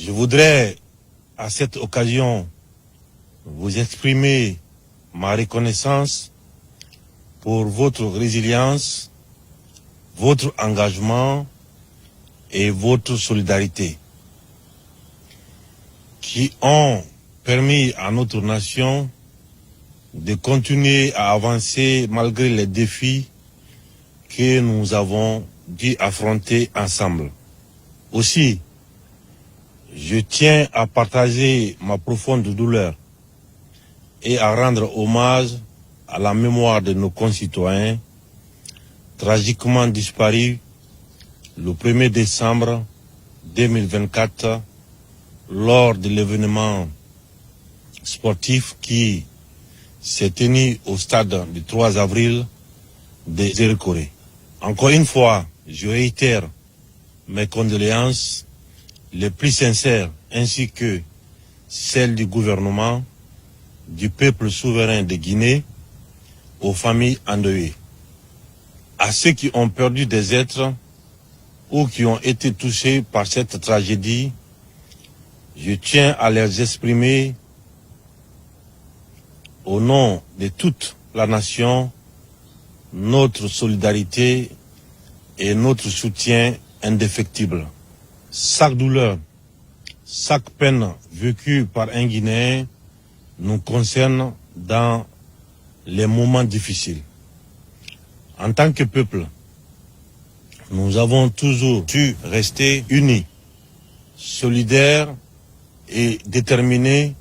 Je voudrais à cette occasion vous exprimer ma reconnaissance pour votre résilience, votre engagement et votre solidarité qui ont permis à notre nation de continuer à avancer malgré les défis que nous avons dû affronter ensemble. Aussi, je tiens à partager ma profonde douleur et à rendre hommage à la mémoire de nos concitoyens tragiquement disparus le 1er décembre 2024 lors de l'événement sportif qui s'est tenu au stade du 3 avril de Zérekoré. Encore une fois, je réitère mes condoléances les plus sincères ainsi que celles du gouvernement, du peuple souverain de Guinée, aux familles endeuillées. À ceux qui ont perdu des êtres ou qui ont été touchés par cette tragédie, je tiens à leur exprimer au nom de toute la nation notre solidarité et notre soutien indéfectible. Chaque douleur, chaque peine vécue par un Guinéen nous concerne dans les moments difficiles. En tant que peuple, nous avons toujours dû rester unis, solidaires et déterminés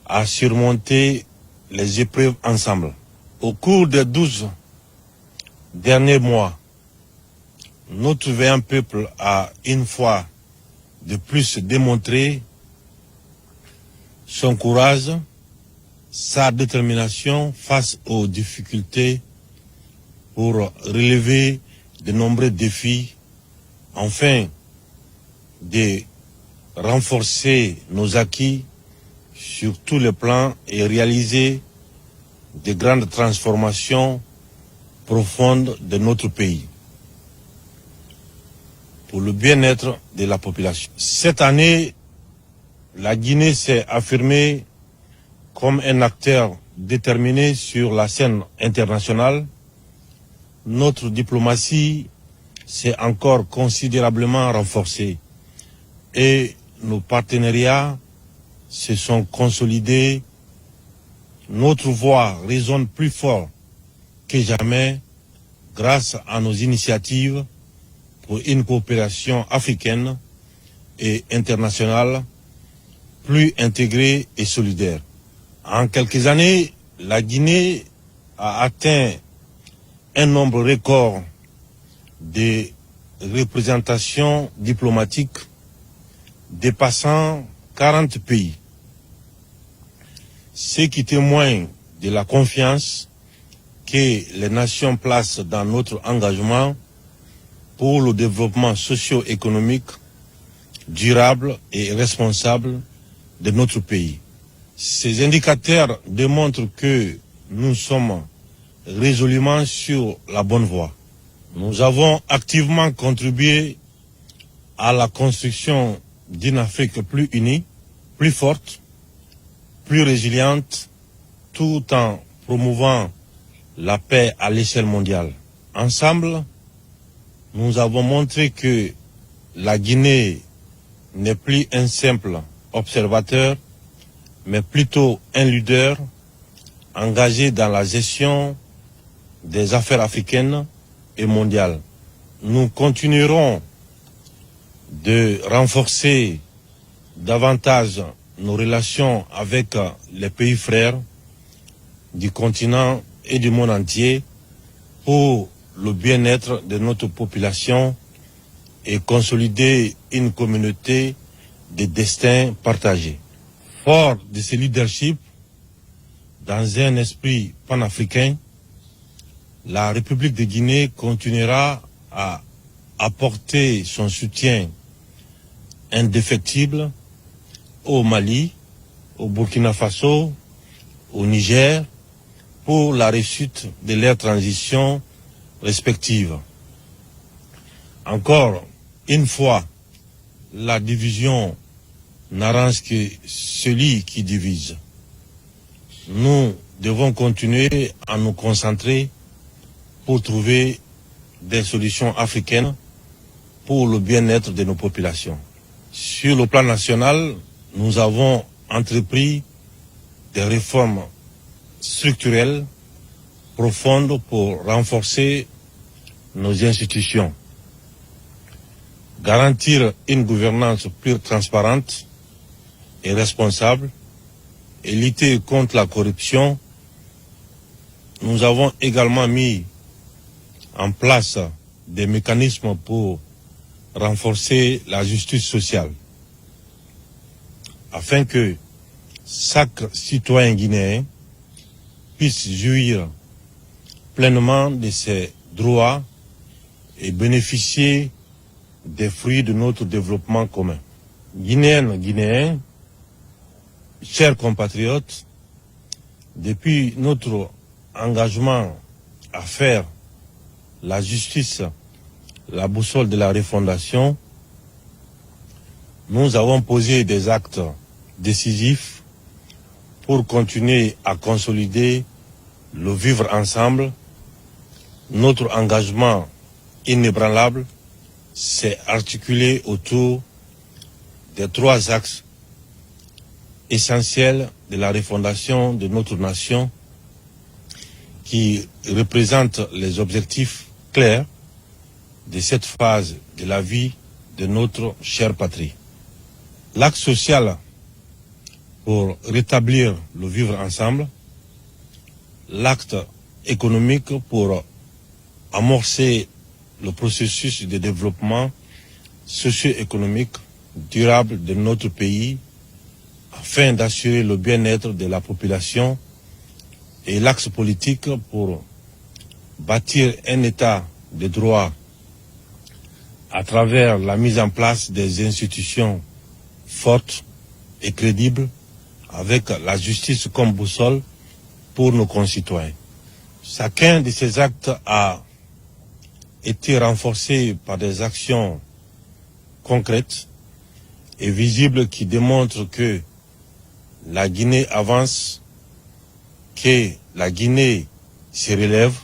à surmonter les épreuves ensemble. Au cours des 12 derniers mois, notre vaillant peuple a une fois de plus démontré son courage, sa détermination face aux difficultés pour relever de nombreux défis, afin de renforcer nos acquis sur tous les plans et réaliser de grandes transformations profondes de notre pays pour le bien-être de la population. Cette année, la Guinée s'est affirmée comme un acteur déterminé sur la scène internationale. Notre diplomatie s'est encore considérablement renforcée et nos partenariats se sont consolidés. Notre voix résonne plus fort que jamais grâce à nos initiatives pour une coopération africaine et internationale plus intégrée et solidaire. En quelques années, la Guinée a atteint un nombre record de représentations diplomatiques dépassant 40 pays, ce qui témoigne de la confiance que les nations placent dans notre engagement pour le développement socio-économique durable et responsable de notre pays. Ces indicateurs démontrent que nous sommes résolument sur la bonne voie. Nous avons activement contribué à la construction d'une Afrique plus unie, plus forte, plus résiliente, tout en promouvant la paix à l'échelle mondiale. Ensemble, nous avons montré que la Guinée n'est plus un simple observateur, mais plutôt un leader engagé dans la gestion des affaires africaines et mondiales. Nous continuerons de renforcer davantage nos relations avec les pays frères du continent et du monde entier pour le bien-être de notre population et consolider une communauté de destin partagé. Fort de ce leadership, dans un esprit panafricain, la République de Guinée continuera à apporter son soutien indéfectible au Mali, au Burkina Faso, au Niger, pour la réussite de leurs transitions respectives. Encore une fois, la division n'arrange que celui qui divise. Nous devons continuer à nous concentrer pour trouver des solutions africaines pour le bien-être de nos populations. Sur le plan national, nous avons entrepris des réformes structurelles profondes pour renforcer nos institutions, garantir une gouvernance plus transparente et responsable et lutter contre la corruption. Nous avons également mis en place des mécanismes pour renforcer la justice sociale, afin que chaque citoyen guinéen puisse jouir pleinement de ses droits et bénéficier des fruits de notre développement commun. Guinéennes, Guinéens, chers compatriotes, depuis notre engagement à faire la justice la boussole de la refondation, nous avons posé des actes décisifs pour continuer à consolider le vivre ensemble. Notre engagement inébranlable s'est articulé autour des 3 axes essentiels de la refondation de notre nation qui représentent les objectifs clairs de cette phase de la vie de notre chère patrie. L'axe social pour rétablir le vivre ensemble, l'acte économique pour amorcer le processus de développement socio-économique durable de notre pays afin d'assurer le bien-être de la population, et l'axe politique pour bâtir un état de droit à travers la mise en place des institutions fortes et crédibles avec la justice comme boussole pour nos concitoyens. Chacun de ces actes a été renforcé par des actions concrètes et visibles qui démontrent que la Guinée avance, que la Guinée se relève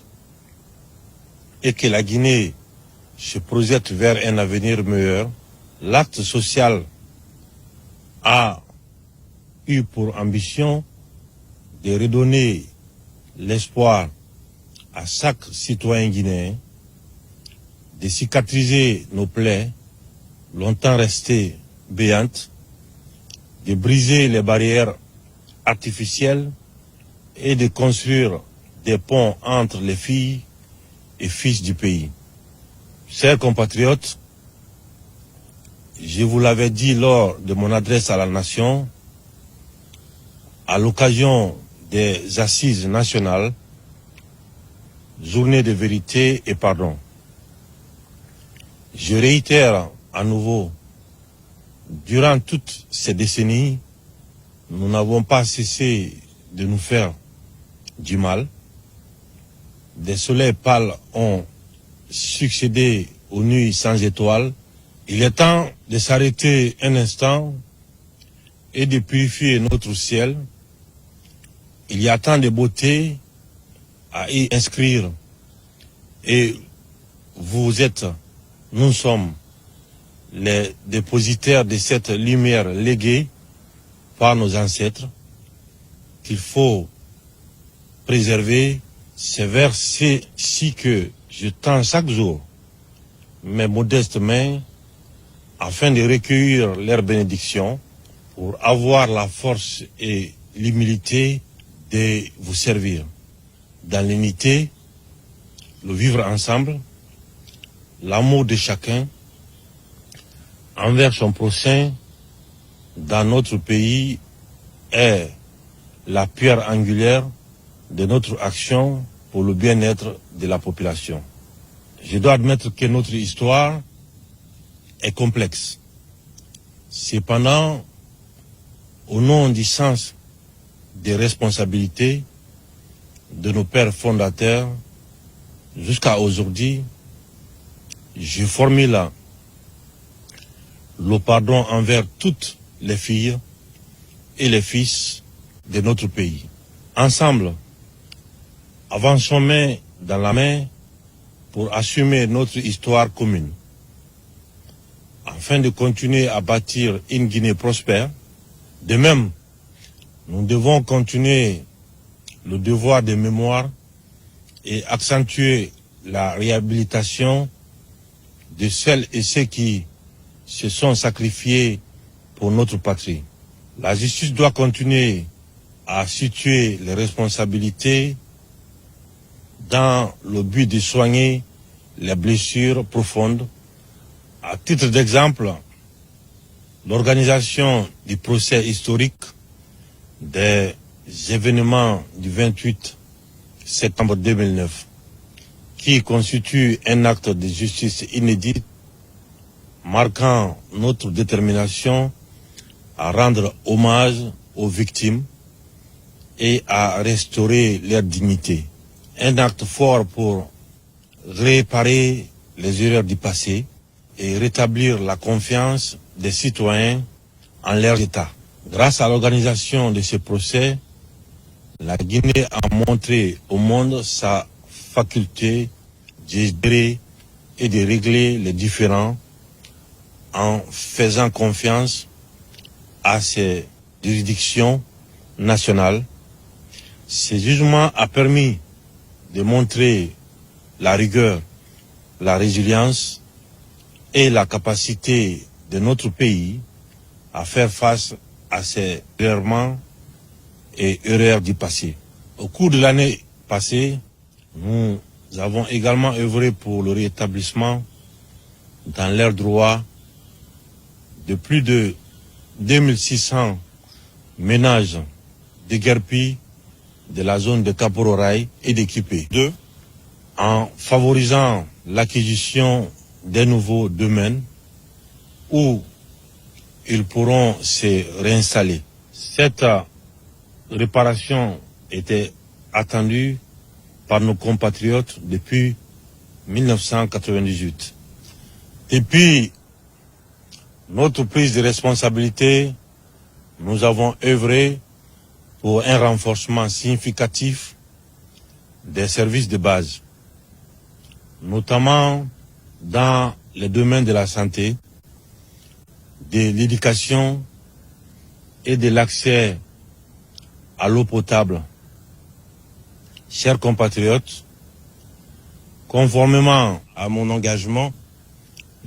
et que la Guinée se projette vers un avenir meilleur. L'acte social a eu pour ambition de redonner l'espoir à chaque citoyen guinéen, de cicatriser nos plaies longtemps restées béantes, de briser les barrières artificielles et de construire des ponts entre les filles et fils du pays. Chers compatriotes, je vous l'avais dit lors de mon adresse à la nation, à l'occasion des assises nationales, journée de vérité et pardon. Je réitère à nouveau, durant toutes ces décennies, nous n'avons pas cessé de nous faire du mal. Des soleils pâles ont succédé aux nuits sans étoiles. Il est temps de s'arrêter un instant et de purifier notre ciel. Il y a tant de beauté à y inscrire. Et nous sommes les dépositaires de cette lumière léguée par nos ancêtres qu'il faut préserver. C'est vers ci que je tends chaque jour mes modestes mains afin de recueillir leurs bénédictions pour avoir la force et l'humilité de vous servir. Dans l'unité, le vivre ensemble, l'amour de chacun envers son prochain dans notre pays est la pierre angulaire de notre action pour le bien-être de la population. Je dois admettre que notre histoire est complexe. Cependant, au nom du sens des responsabilités de nos pères fondateurs, jusqu'à aujourd'hui, je formule le pardon envers toutes les filles et les fils de notre pays. Ensemble, avançons main dans la main pour assumer notre histoire commune, afin de continuer à bâtir une Guinée prospère. De même, nous devons continuer le devoir de mémoire et accentuer la réhabilitation de celles et ceux qui se sont sacrifiés pour notre patrie. La justice doit continuer à situer les responsabilités dans le but de soigner les blessures profondes. À titre d'exemple, l'organisation du procès historique des événements du 28 septembre 2009, qui constitue un acte de justice inédit, marquant notre détermination à rendre hommage aux victimes et à restaurer leur dignité. Un acte fort pour réparer les erreurs du passé et rétablir la confiance des citoyens en leur État. Grâce à l'organisation de ce procès, la Guinée a montré au monde sa faculté de gérer et de régler les différends en faisant confiance à ses juridictions nationales. Ce jugement a permis de montrer la rigueur, la résilience et la capacité de notre pays à faire face à ces errements et erreurs du passé. Au cours de l'année passée, nous avons également œuvré pour le rétablissement dans leurs droits de plus de 2600 ménages déguerpis de la zone de Kapororaï et d'Équipé. 2. En favorisant l'acquisition des nouveaux domaines où ils pourront se réinstaller. Cette réparation était attendue par nos compatriotes depuis 1998. Depuis notre prise de responsabilité, nous avons œuvré pour un renforcement significatif des services de base, notamment dans les domaines de la santé, de l'éducation et de l'accès à l'eau potable. Chers compatriotes, conformément à mon engagement,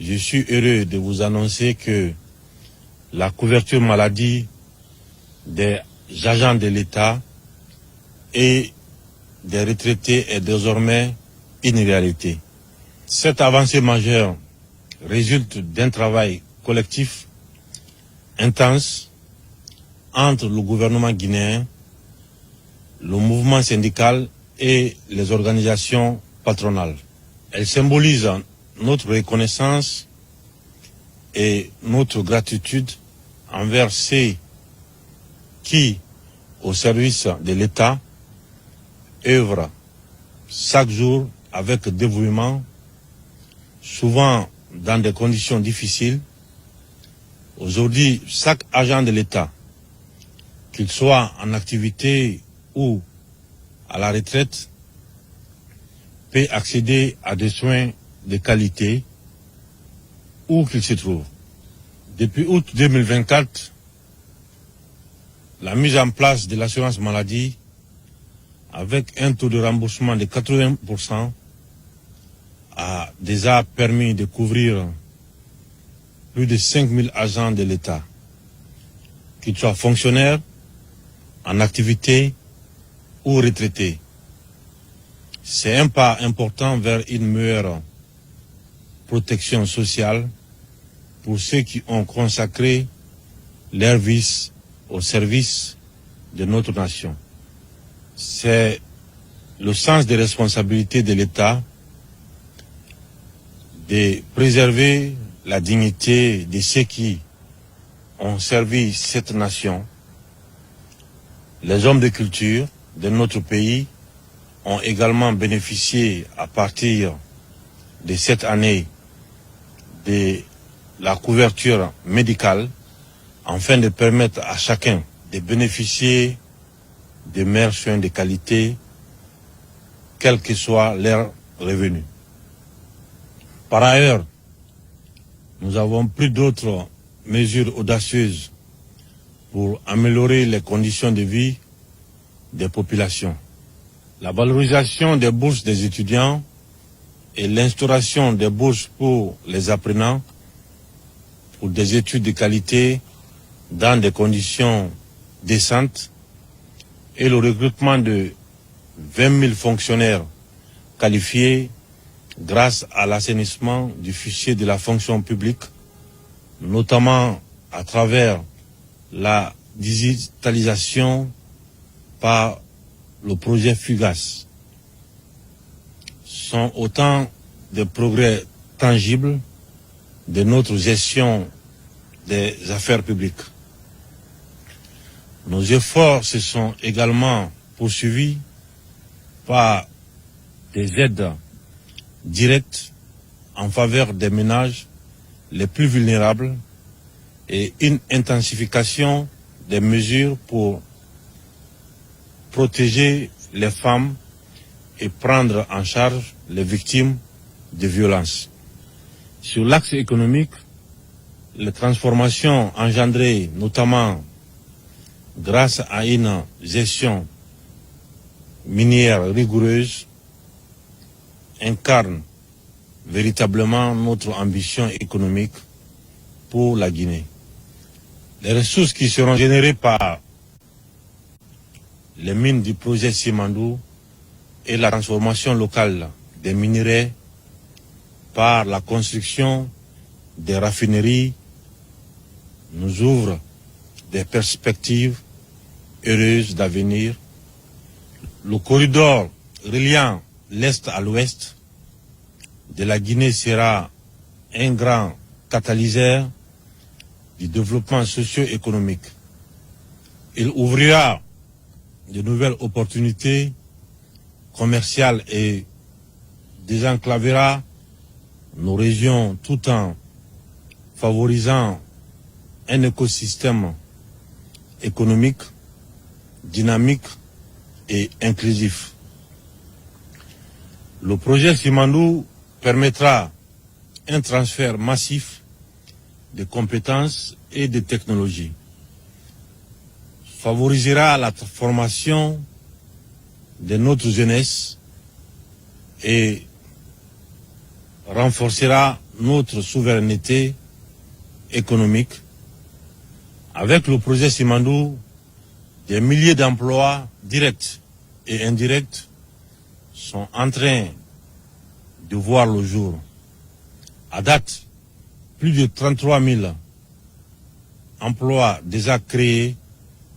je suis heureux de vous annoncer que la couverture maladie des agents de l'État et des retraités est désormais une réalité. Cette avancée majeure résulte d'un travail collectif intense entre le gouvernement guinéen, le mouvement syndical et les organisations patronales. Elle symbolise notre reconnaissance et notre gratitude envers ceux qui, au service de l'État, œuvrent chaque jour avec dévouement, souvent dans des conditions difficiles. Aujourd'hui, chaque agent de l'État, qu'il soit en activité ou à la retraite, peut accéder à des soins de qualité où qu'il se trouve. Depuis août 2024, la mise en place de l'assurance maladie avec un taux de remboursement de 80% a déjà permis de couvrir plus de 5000 agents de l'État, qu'ils soient fonctionnaires, en activité ou retraités. C'est un pas important vers une meilleure protection sociale pour ceux qui ont consacré leur vie au service de notre nation. C'est le sens des responsabilités de l'État de préserver la dignité de ceux qui ont servi cette nation. Les hommes de culture de notre pays ont également bénéficié à partir de cette année de la couverture médicale afin de permettre à chacun de bénéficier des meilleurs soins de qualité, quel que soit leur revenu. Par ailleurs, nous avons pris d'autres mesures audacieuses pour améliorer les conditions de vie des populations. La valorisation des bourses des étudiants et l'instauration des bourses pour les apprenants pour des études de qualité dans des conditions décentes et le recrutement de 20 000 fonctionnaires qualifiés grâce à l'assainissement du fichier de la fonction publique, notamment à travers la digitalisation par le projet Fugace, sont autant de progrès tangibles de notre gestion des affaires publiques. Nos efforts se sont également poursuivis par des aides directes en faveur des ménages les plus vulnérables et une intensification des mesures pour protéger les femmes et prendre en charge les victimes de violences. Sur l'axe économique, les transformations engendrées notamment grâce à une gestion minière rigoureuse incarnent véritablement notre ambition économique pour la Guinée. Les ressources qui seront générées par les mines du projet Simandou et la transformation locale des minerais par la construction des raffineries nous ouvrent des perspectives heureuses d'avenir. Le corridor reliant l'Est à l'Ouest de la Guinée sera un grand catalyseur du développement socio-économique. Il ouvrira de nouvelles opportunités commerciales et désenclavera nos régions tout en favorisant un écosystème économique, dynamique et inclusif. Le projet Simandou permettra un transfert massif de compétences et de technologies, favorisera la formation de notre jeunesse et renforcera notre souveraineté économique. Avec le projet Simandou, des milliers d'emplois directs et indirects sont en train de voir le jour. À date, plus de 33 000 emplois déjà créés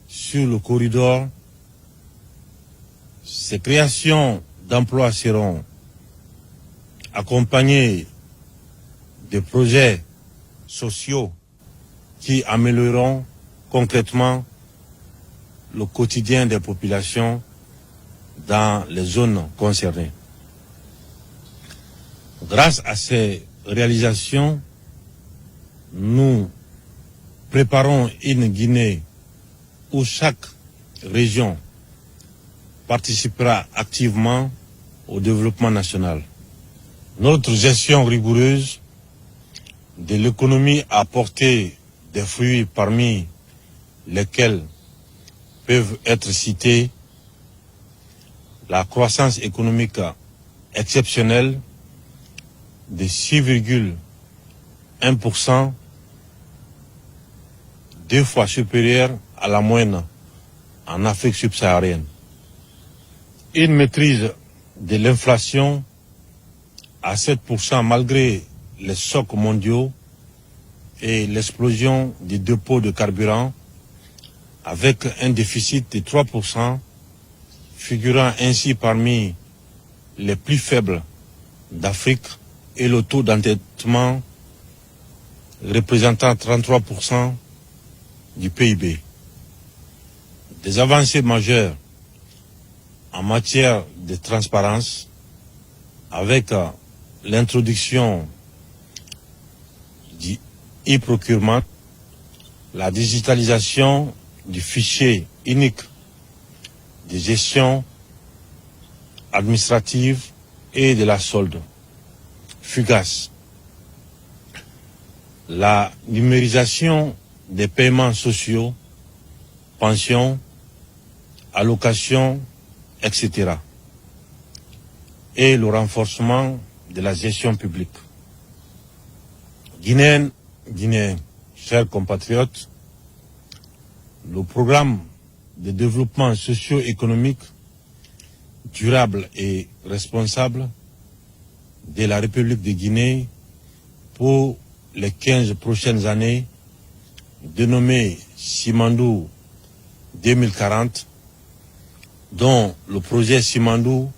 sur le corridor. Ces créations d'emplois seront accompagnées de projets sociaux qui amélioreront concrètement le quotidien des populations dans les zones concernées. Grâce à ces réalisations, nous préparons une Guinée où chaque région participera activement au développement national. Notre gestion rigoureuse de l'économie a porté des fruits parmi lesquels peuvent être cités la croissance économique exceptionnelle de 6,1%, 2 fois supérieure à la moyenne en Afrique subsaharienne. Une maîtrise de l'inflation à 7% malgré les chocs mondiaux et l'explosion des dépôts de carburant avec un déficit de 3%, figurant ainsi parmi les plus faibles d'Afrique et le taux d'endettement représentant 33% du PIB. Des avancées majeures en matière de transparence avec l'introduction du e-procurement, la digitalisation du fichier unique de gestion administrative et de la solde, FUGAS, la numérisation des paiements sociaux, pensions, allocations, etc. et le renforcement de la gestion publique. Guinéens, chers compatriotes, le programme de développement socio-économique durable et responsable de la République de Guinée pour les 15 prochaines années, dénommé Simandou 2040, dont le projet Simandou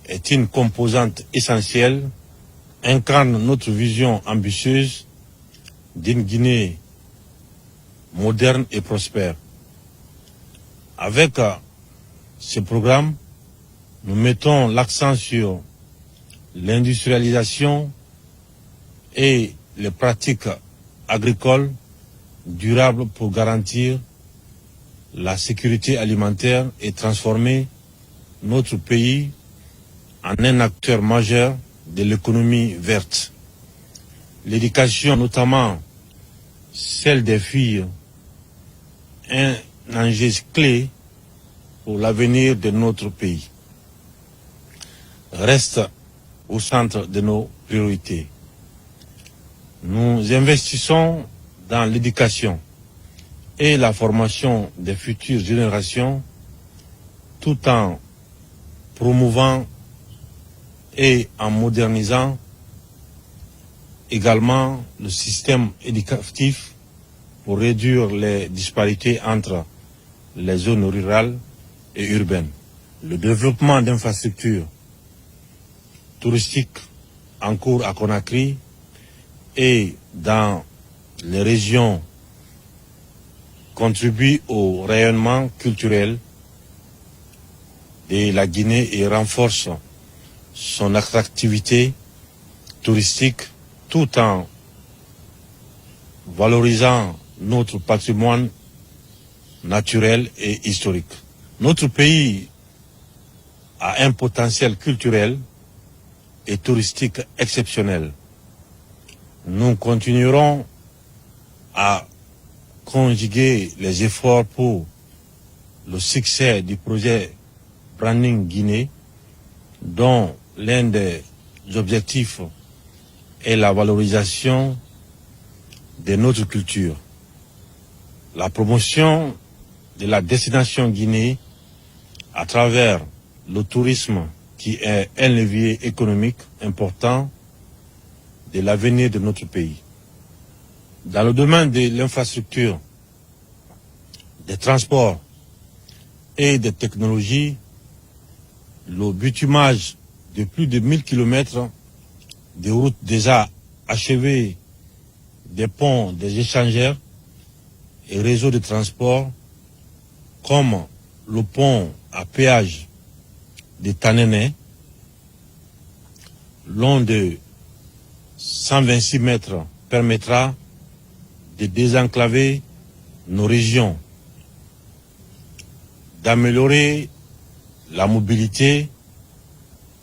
est une composante essentielle, incarne notre vision ambitieuse d'une Guinée moderne et prospère. Avec ce programme, nous mettons l'accent sur l'industrialisation et les pratiques agricoles durables pour garantir la sécurité alimentaire et transformer notre pays en un acteur majeur de l'économie verte. L'éducation, notamment celle des filles, est un enjeu clé pour l'avenir de notre pays, reste au centre de nos priorités. Nous investissons dans l'éducation et la formation des futures générations tout en promouvant et en modernisant également le système éducatif pour réduire les disparités entre les zones rurales et urbaines. Le développement d'infrastructures touristiques en cours à Conakry et dans les régions contribue au rayonnement culturel de la Guinée et renforce son attractivité touristique tout en valorisant notre patrimoine naturel et historique. Notre pays a un potentiel culturel et touristique exceptionnel. Nous continuerons à conjuguer les efforts pour le succès du projet Branding Guinée, dont l'un des objectifs est la valorisation de notre culture. La promotion de la destination Guinée à travers le tourisme qui est un levier économique important de l'avenir de notre pays. Dans le domaine de l'infrastructure, des transports et des technologies, le bitumage de plus de 1000 km de routes déjà achevées, des ponts, des échangeurs et réseaux de transport, comme le pont à péage de Tanene, long de 126 mètres, permettra de désenclaver nos régions, d'améliorer la mobilité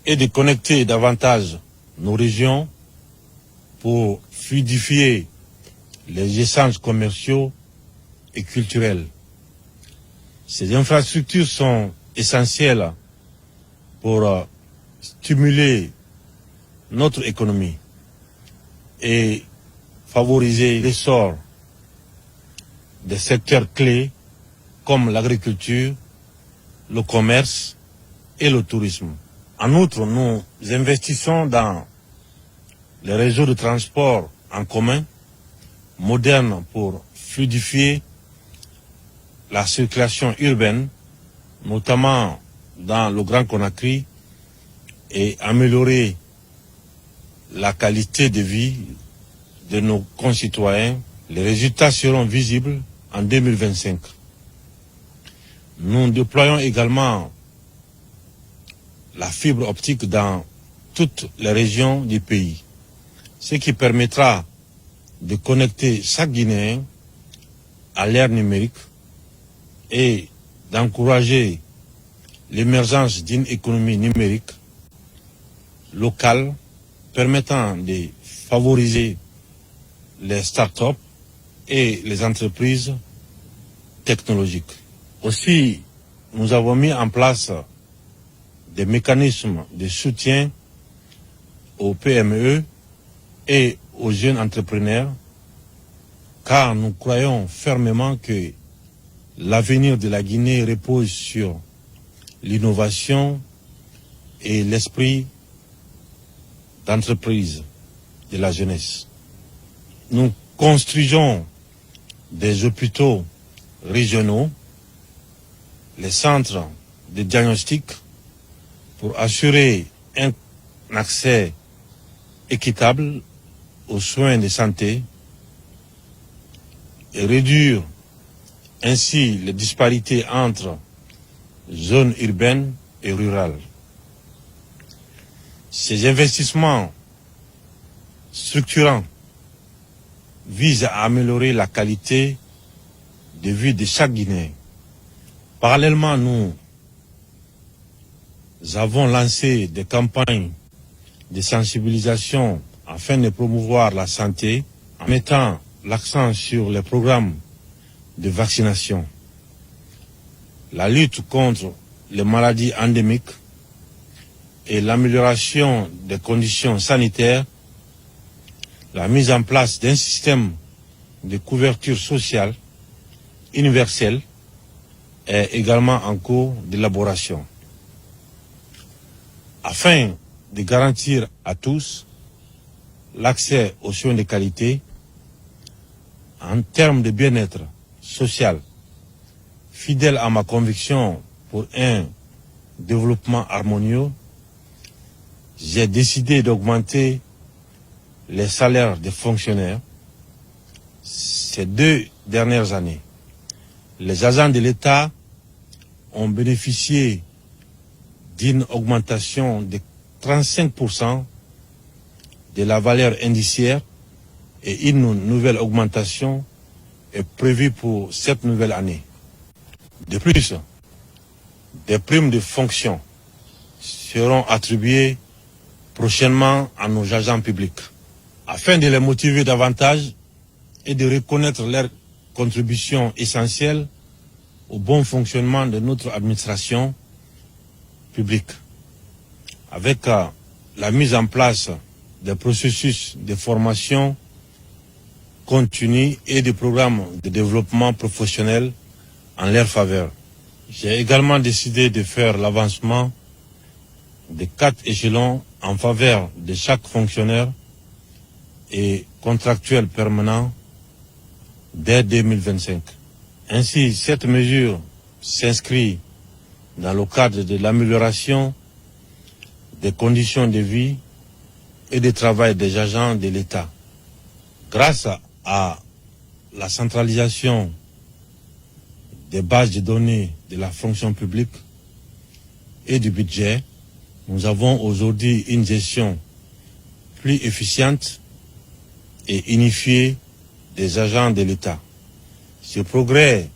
et de connecter davantage nos régions pour fluidifier les échanges commerciaux et culturels. Ces infrastructures sont essentielles pour stimuler notre économie et favoriser l'essor des secteurs clés comme l'agriculture, le commerce et le tourisme. En outre, nous investissons dans les réseaux de transport en commun modernes pour fluidifier la circulation urbaine, notamment dans le Grand Conakry, et améliorer la qualité de vie de nos concitoyens. Les résultats seront visibles en 2025. Nous déployons également la fibre optique dans toutes les régions du pays, ce qui permettra de connecter chaque Guinéen à l'ère numérique et d'encourager l'émergence d'une économie numérique locale permettant de favoriser les start-up et les entreprises technologiques. Aussi, nous avons mis en place des mécanismes de soutien aux PME et aux jeunes entrepreneurs, car nous croyons fermement que l'avenir de la Guinée repose sur l'innovation et l'esprit d'entreprise de la jeunesse. Nous construisons des hôpitaux régionaux, les centres de diagnostic pour assurer un accès équitable aux soins de santé et réduire ainsi les disparités entre zones urbaines et rurales. Ces investissements structurants visent à améliorer la qualité de vie de chaque Guinéen. Parallèlement, nous avons lancé des campagnes de sensibilisation afin de promouvoir la santé en mettant l'accent sur les programmes de vaccination, la lutte contre les maladies endémiques et l'amélioration des conditions sanitaires, la mise en place d'un système de couverture sociale universelle est également en cours d'élaboration. Afin de garantir à tous l'accès aux soins de qualité en termes de bien-être social, fidèle à ma conviction pour un développement harmonieux, j'ai décidé d'augmenter les salaires des fonctionnaires ces 2 dernières années. Les agents de l'État ont bénéficié d'une augmentation de 35% de la valeur indiciaire et une nouvelle augmentation est prévue pour cette nouvelle année. De plus, des primes de fonction seront attribuées prochainement à nos agents publics, afin de les motiver davantage et de reconnaître leur contribution essentielle au bon fonctionnement de notre administration publique. Avec la mise en place des processus de formation continue et des programmes de développement professionnel en leur faveur. J'ai également décidé de faire l'avancement des 4 échelons en faveur de chaque fonctionnaire et contractuel permanent dès 2025. Ainsi, cette mesure s'inscrit dans le cadre de l'amélioration des conditions de vie et de travail des agents de l'État. Grâce à la centralisation des bases de données de la fonction publique et du budget, nous avons aujourd'hui une gestion plus efficiente et unifiée des agents de l'État. Ce progrès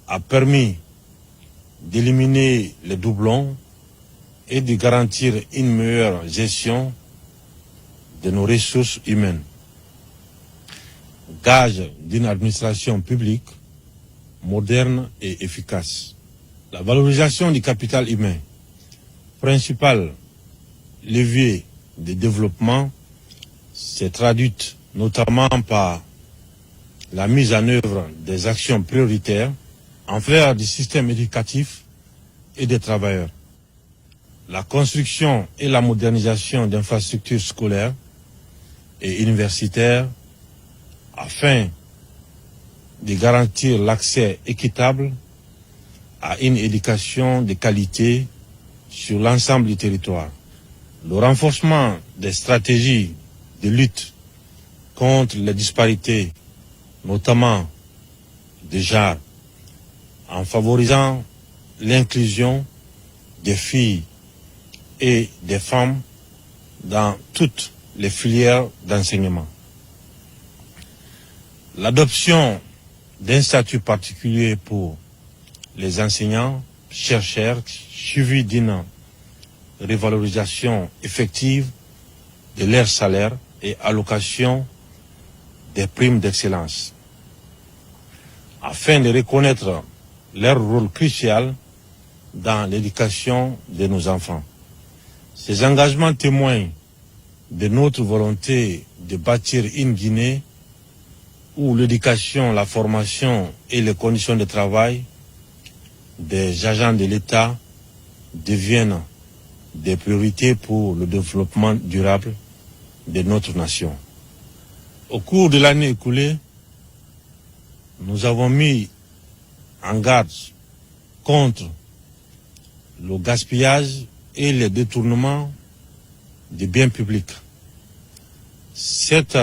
a permis d'éliminer les doublons et de garantir une meilleure gestion de nos ressources humaines. Gage d'une administration publique moderne et efficace. La valorisation du capital humain, principal levier de développement, s'est traduite notamment par la mise en œuvre des actions prioritaires en faveur du système éducatif et des travailleurs, la construction et la modernisation d'infrastructures scolaires et universitaires afin de garantir l'accès équitable à une éducation de qualité sur l'ensemble du territoire. Le renforcement des stratégies de lutte contre les disparités, notamment de genre, en favorisant l'inclusion des filles et des femmes dans toutes les filières d'enseignement. L'adoption d'un statut particulier pour les enseignants, chercheurs, suivi d'une revalorisation effective de leur salaire et allocation des primes d'excellence, afin de reconnaître leur rôle crucial dans l'éducation de nos enfants. Ces engagements témoignent de notre volonté de bâtir une Guinée où l'éducation, la formation et les conditions de travail des agents de l'État deviennent des priorités pour le développement durable de notre nation. Au cours de l'année écoulée, nous avons mis en garde contre le gaspillage et le détournement des biens publics. Cette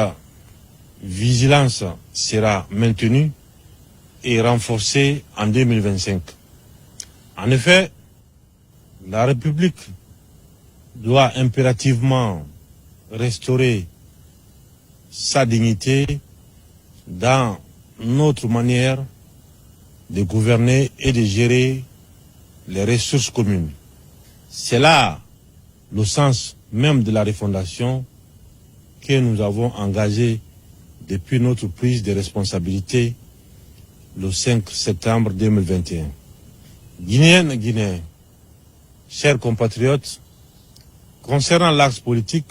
vigilance sera maintenue et renforcée en 2025. En effet, la République doit impérativement restaurer sa dignité dans notre manière de gouverner et de gérer les ressources communes. C'est là le sens même de la refondation que nous avons engagée depuis notre prise de responsabilité le 5 septembre 2021. Guinéennes, Guinéens, chers compatriotes, concernant l'axe politique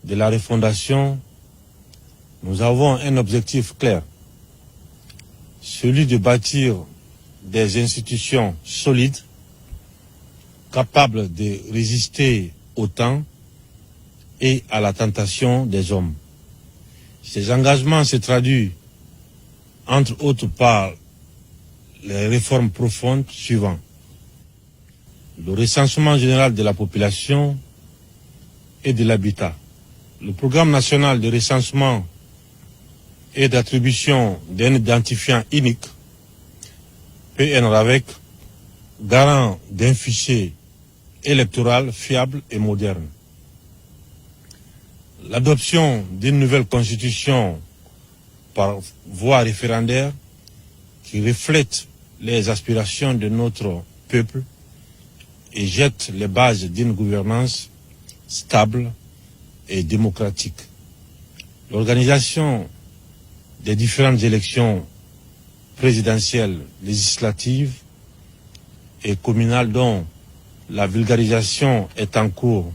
de la refondation, nous avons un objectif clair, celui de bâtir des institutions solides, capables de résister au temps et à la tentation des hommes. Ces engagements se traduisent, entre autres, par les réformes profondes suivantes. Le recensement général de la population et de l'habitat. Le programme national de recensement et d'attribution d'un identifiant unique, PNRAVEC, garant d'un fichier électoral fiable et moderne. L'adoption d'une nouvelle constitution par voie référendaire qui reflète les aspirations de notre peuple et jette les bases d'une gouvernance stable et démocratique. L'organisation des différentes élections présidentielles, législatives et communales dont la vulgarisation est en cours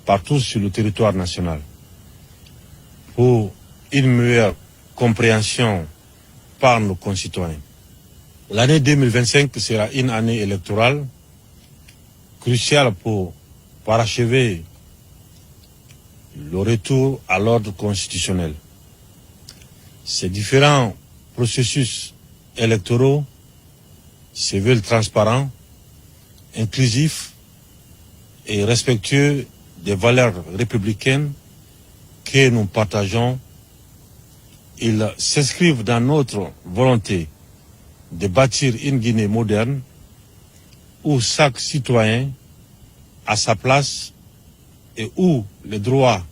partout sur le territoire national pour une meilleure compréhension par nos concitoyens. L'année 2025 sera une année électorale cruciale pour parachever le retour à l'ordre constitutionnel. Ces différents processus électoraux se veulent transparents, inclusifs et respectueux des valeurs républicaines que nous partageons. Ils s'inscrivent dans notre volonté de bâtir une Guinée moderne où chaque citoyen a sa place et où les droits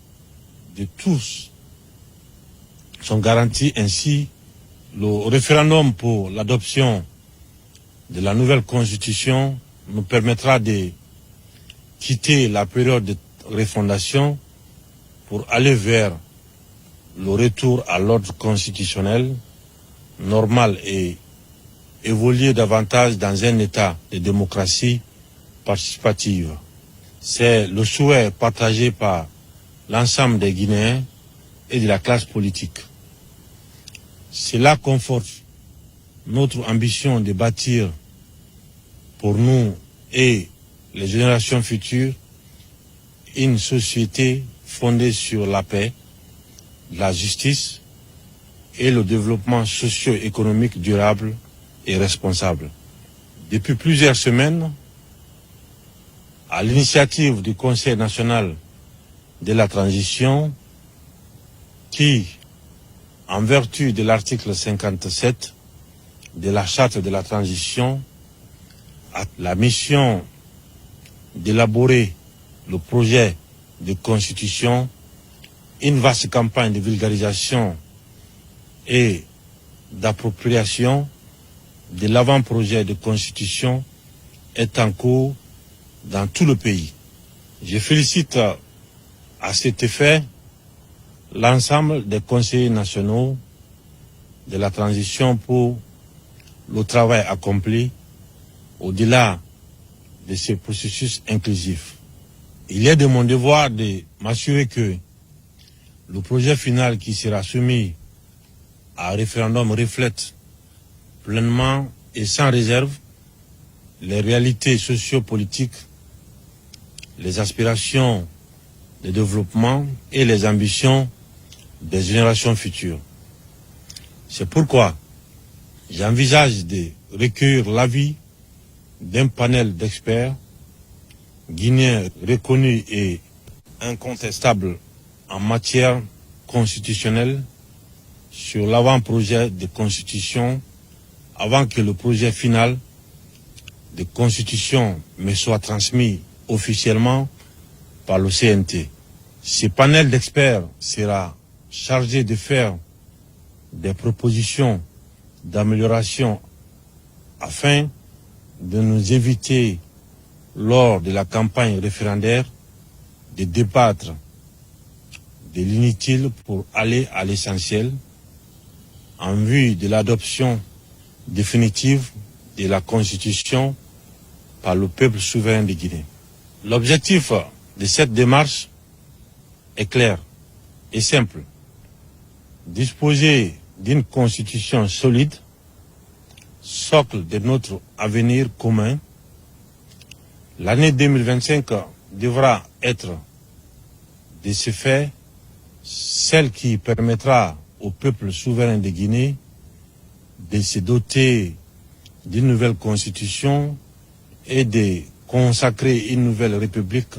de tous sont garantis. Ainsi, le référendum pour l'adoption de la nouvelle constitution nous permettra de quitter la période de refondation pour aller vers le retour à l'ordre constitutionnel normal et évoluer davantage dans un état de démocratie participative. C'est le souhait partagé par l'ensemble des Guinéens et de la classe politique. Cela conforte notre ambition de bâtir pour nous et les générations futures une société fondée sur la paix, la justice et le développement socio-économique durable et responsable. Depuis plusieurs semaines, à l'initiative du Conseil national de la transition, qui, en vertu de l'article 57 de la Charte de la transition, a la mission d'élaborer le projet de constitution, une vaste campagne de vulgarisation et d'appropriation de l'avant-projet de constitution est en cours dans tout le pays. Je félicite à cet effet l'ensemble des conseillers nationaux de la transition pour le travail accompli au-delà de ce processus inclusif. Il est de mon devoir de m'assurer que le projet final qui sera soumis à référendum reflète pleinement et sans réserve les réalités sociopolitiques, les aspirations de développement et les ambitions des générations futures. C'est pourquoi j'envisage de recueillir l'avis d'un panel d'experts guinéens reconnus et incontestables en matière constitutionnelle sur l'avant-projet de constitution avant que le projet final de constitution me soit transmis officiellement par le CNT. Ce panel d'experts sera chargé de faire des propositions d'amélioration afin de nous éviter, lors de la campagne référendaire, de débattre de l'inutile pour aller à l'essentiel en vue de l'adoption définitive de la Constitution par le peuple souverain de Guinée. L'objectif de cette démarche est clair et simple. Disposer d'une Constitution solide, socle de notre avenir commun. L'année 2025 devra être, de ce fait, celle qui permettra au peuple souverain de Guinée de se doter d'une nouvelle constitution et de consacrer une nouvelle république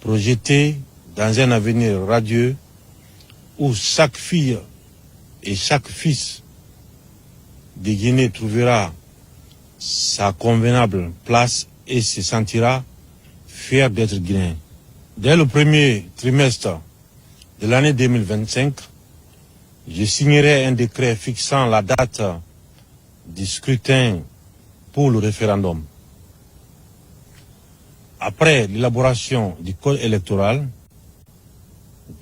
projetée dans un avenir radieux où chaque fille et chaque fils de Guinée trouvera sa convenable place et se sentira fier d'être guinéen. Dès le premier trimestre de l'année 2025, je signerai un décret fixant la date du scrutin pour le référendum. Après l'élaboration du code électoral,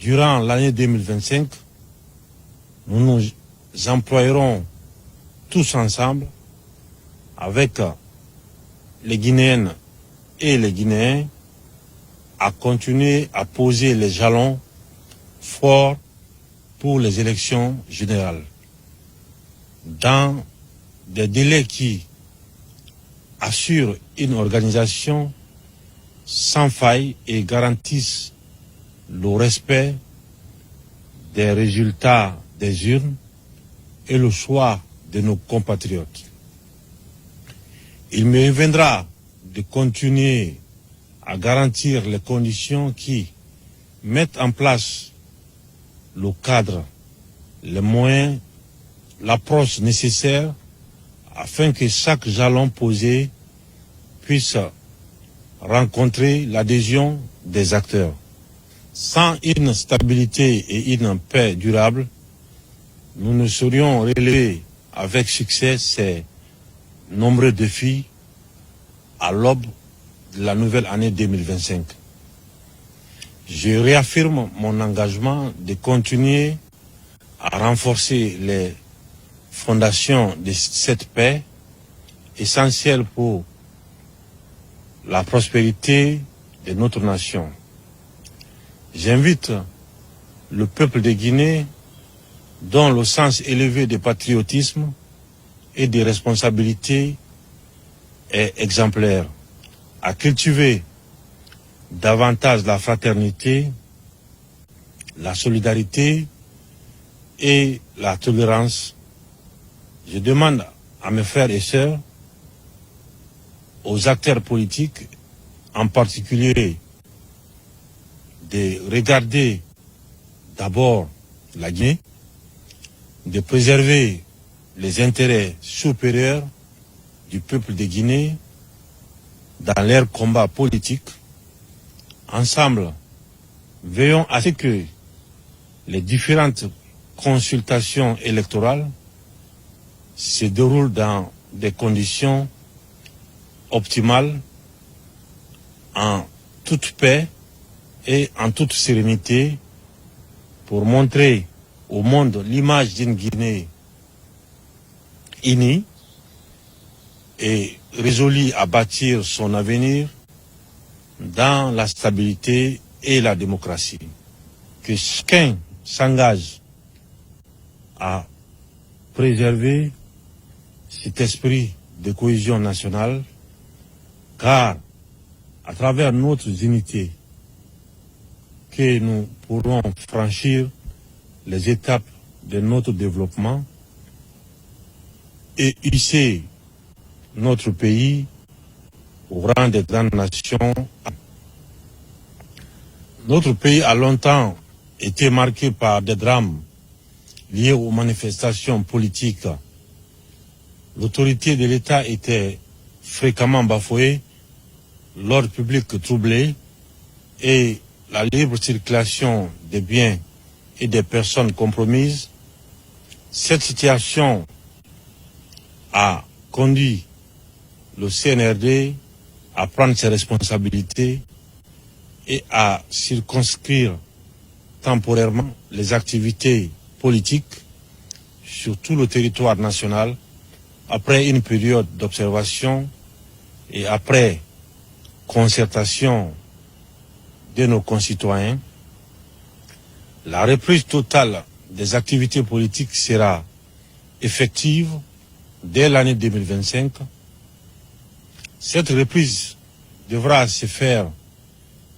durant l'année 2025, nous nous employerons tous ensemble avec les Guinéennes et les Guinéens à continuer à poser les jalons forts pour les élections générales, dans des délais qui assurent une organisation sans faille et garantissent le respect des résultats des urnes et le choix de nos compatriotes. Il me reviendra de continuer à garantir les conditions qui mettent en place le cadre, les moyens, l'approche nécessaire afin que chaque jalon posé puisse rencontrer l'adhésion des acteurs. Sans une stabilité et une paix durable, nous ne saurions relever avec succès ces nombreux défis à l'aube de la nouvelle année 2025. Je réaffirme mon engagement de continuer à renforcer les fondations de cette paix, essentielle pour la prospérité de notre nation. J'invite le peuple de Guinée, dont le sens élevé de patriotisme et de responsabilité est exemplaire, à cultiver davantage la fraternité, la solidarité et la tolérance. Je demande à mes frères et sœurs, aux acteurs politiques, en particulier, de regarder d'abord la Guinée, de préserver les intérêts supérieurs du peuple de Guinée dans leur combat politique. Ensemble, veillons à ce que les différentes consultations électorales se déroule dans des conditions optimales, en toute paix et en toute sérénité, pour montrer au monde l'image d'une Guinée unie et résolue à bâtir son avenir dans la stabilité et la démocratie. Que chacun s'engage à préserver cet esprit de cohésion nationale, car à travers notre unité, que nous pourrons franchir les étapes de notre développement et hisser notre pays au rang des grandes nations. Notre pays a longtemps été marqué par des drames liés aux manifestations politiques. L'autorité de l'État était fréquemment bafouée, l'ordre public troublé et la libre circulation des biens et des personnes compromises. Cette situation a conduit le CNRD à prendre ses responsabilités et à circonscrire temporairement les activités politiques sur tout le territoire national après une période d'observation et après concertation de nos concitoyens. La reprise totale des activités politiques sera effective dès l'année 2025. Cette reprise devra se faire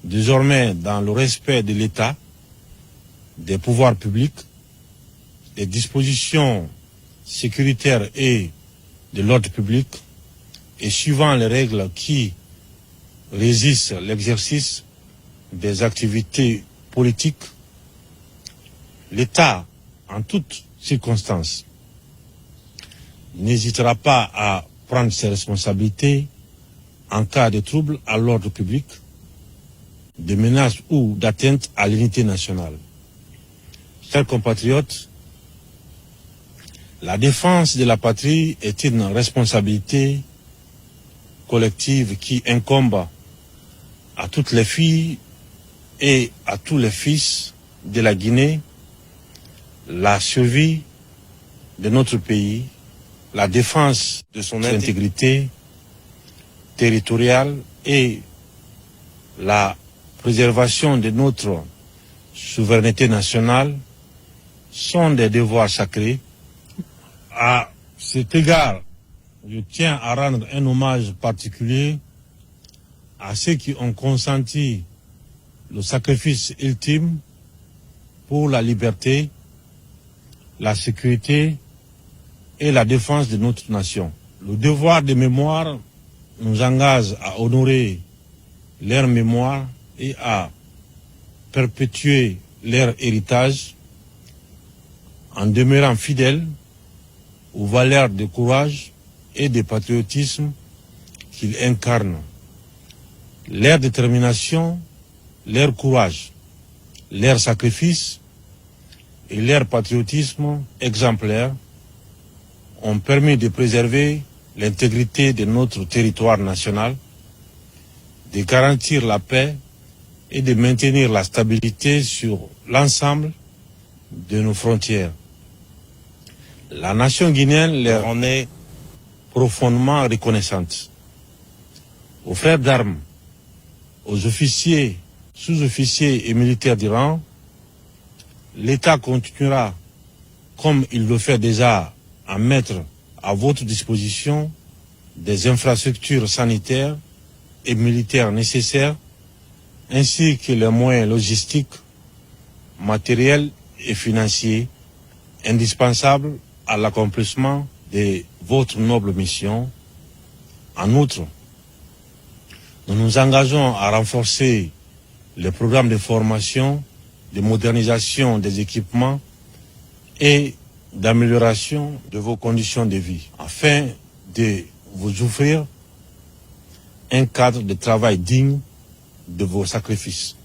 désormais dans le respect de l'État, des pouvoirs publics, des dispositions sécuritaires et de l'ordre public, et suivant les règles qui régissent l'exercice des activités politiques. L'État, en toutes circonstances, n'hésitera pas à prendre ses responsabilités en cas de trouble à l'ordre public, de menaces ou d'atteinte à l'unité nationale. Chers compatriotes, la défense de la patrie est une responsabilité collective qui incombe à toutes les filles et à tous les fils de la Guinée. La survie de notre pays, la défense de son intégrité territoriale et la préservation de notre souveraineté nationale sont des devoirs sacrés. À cet égard, je tiens à rendre un hommage particulier à ceux qui ont consenti le sacrifice ultime pour la liberté, la sécurité et la défense de notre nation. Le devoir de mémoire nous engage à honorer leur mémoire et à perpétuer leur héritage en demeurant fidèles aux valeurs de courage et de patriotisme qu'ils incarnent. Leur détermination, leur courage, leur sacrifice et leur patriotisme exemplaire ont permis de préserver l'intégrité de notre territoire national, de garantir la paix et de maintenir la stabilité sur l'ensemble de nos frontières. La nation guinéenne leur en est profondément reconnaissante. Aux frères d'armes, aux officiers, sous-officiers et militaires du rang, l'État continuera, comme il le fait déjà, à mettre à votre disposition des infrastructures sanitaires et militaires nécessaires, ainsi que les moyens logistiques, matériels et financiers indispensables à l'accomplissement de votre noble mission. En outre, nous nous engageons à renforcer les programmes de formation, de modernisation des équipements et d'amélioration de vos conditions de vie, afin de vous offrir un cadre de travail digne de vos sacrifices.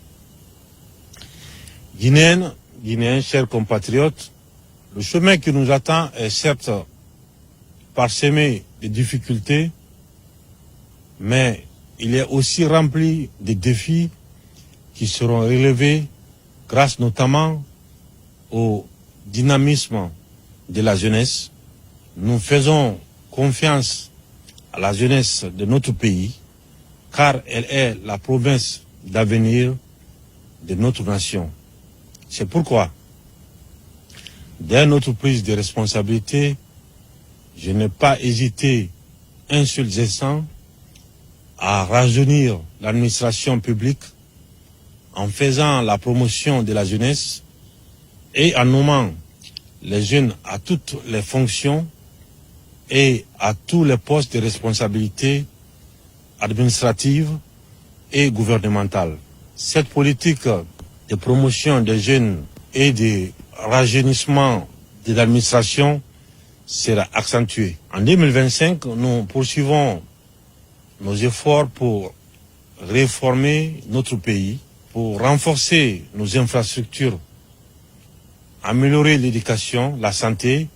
Guinéens, chers compatriotes, le chemin qui nous attend est certes parsemé de difficultés, mais il est aussi rempli de défis qui seront relevés grâce notamment au dynamisme de la jeunesse. Nous faisons confiance à la jeunesse de notre pays, car elle est la promesse d'avenir de notre nation. C'est pourquoi, dès notre prise de responsabilité, je n'ai pas hésité un seul instant à rajeunir l'administration publique en faisant la promotion de la jeunesse et en nommant les jeunes à toutes les fonctions et à tous les postes de responsabilité administrative et gouvernementale. Cette politique de promotion des jeunes et de rajeunissement de l'administration sera accentuée. En 2025, nous poursuivons nos efforts pour réformer notre pays, pour renforcer nos infrastructures, améliorer l'éducation, la santé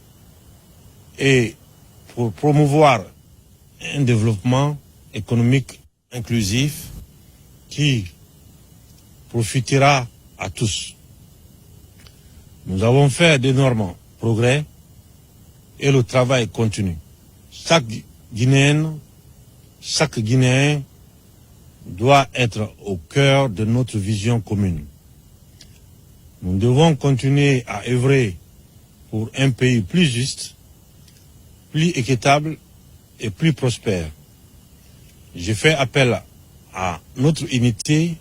et pour promouvoir un développement économique inclusif qui profitera à tous. Nous avons fait d'énormes progrès et le travail continue. Chaque Guinéenne, chaque Guinéen doit être au cœur de notre vision commune. Nous devons continuer à œuvrer pour un pays plus juste, plus équitable et plus prospère. Je fais appel à notre unité,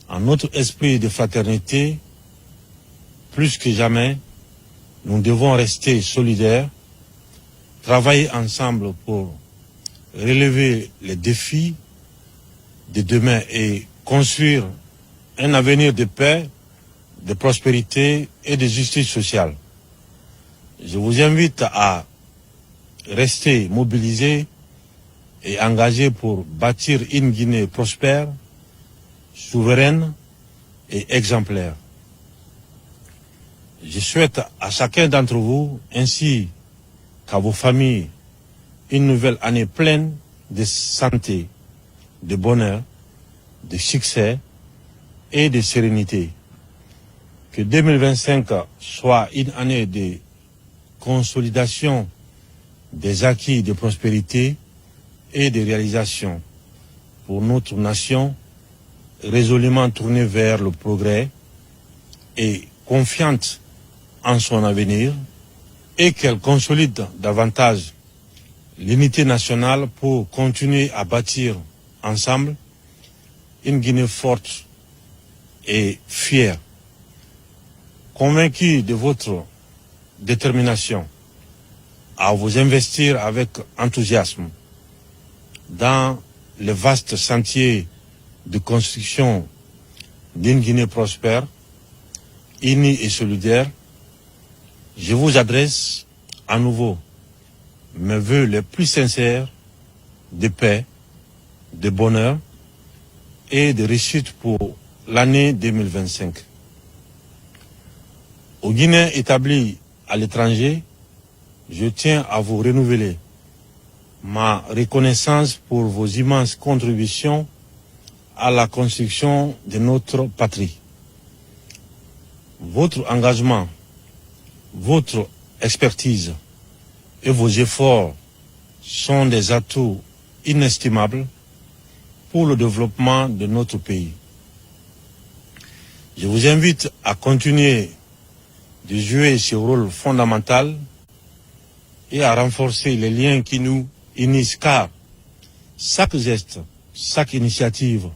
à notre esprit de fraternité. Plus que jamais, nous devons rester solidaires, travailler ensemble pour relever les défis de demain et construire un avenir de paix, de prospérité et de justice sociale. Je vous invite à rester mobilisés et engagés pour bâtir une Guinée prospère, souveraine et exemplaire. Je souhaite à chacun d'entre vous, ainsi qu'à vos familles, une nouvelle année pleine de santé, de bonheur, de succès et de sérénité. Que 2025 soit une année de consolidation des acquis de prospérité et de réalisation pour notre nation résolument tournée vers le progrès et confiante en son avenir, et qu'elle consolide davantage l'unité nationale pour continuer à bâtir ensemble une Guinée forte et fière. Convaincu de votre détermination à vous investir avec enthousiasme dans le vaste sentier de construction d'une Guinée prospère, unie et solidaire, je vous adresse à nouveau mes vœux les plus sincères de paix, de bonheur et de réussite pour l'année 2025. Aux Guinéens établis à l'étranger, je tiens à vous renouveler ma reconnaissance pour vos immenses contributions à la construction de notre patrie. Votre engagement, votre expertise et vos efforts sont des atouts inestimables pour le développement de notre pays. Je vous invite à continuer de jouer ce rôle fondamental et à renforcer les liens qui nous unissent, car chaque geste, chaque initiative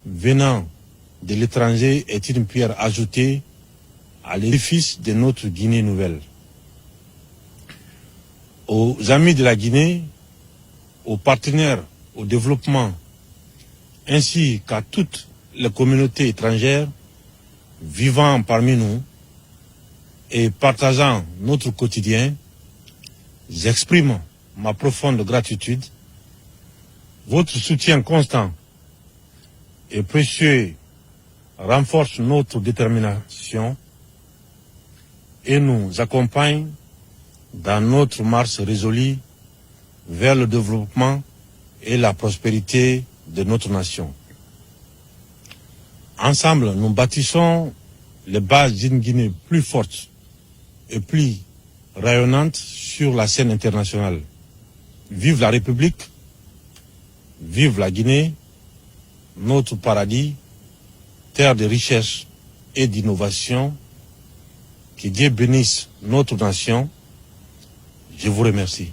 venant de l'étranger est une pierre ajoutée à l'édifice de notre Guinée nouvelle. Aux amis de la Guinée, aux partenaires au développement, ainsi qu'à toutes les communautés étrangères vivant parmi nous et partageant notre quotidien, j'exprime ma profonde gratitude. Votre soutien constant et précieux renforce notre détermination et nous accompagne dans notre marche résolue vers le développement et la prospérité de notre nation. Ensemble, nous bâtissons les bases d'une Guinée plus forte et plus rayonnante sur la scène internationale. Vive la République, vive la Guinée, notre paradis, terre de richesse et d'innovation. Que Dieu bénisse notre nation. Je vous remercie.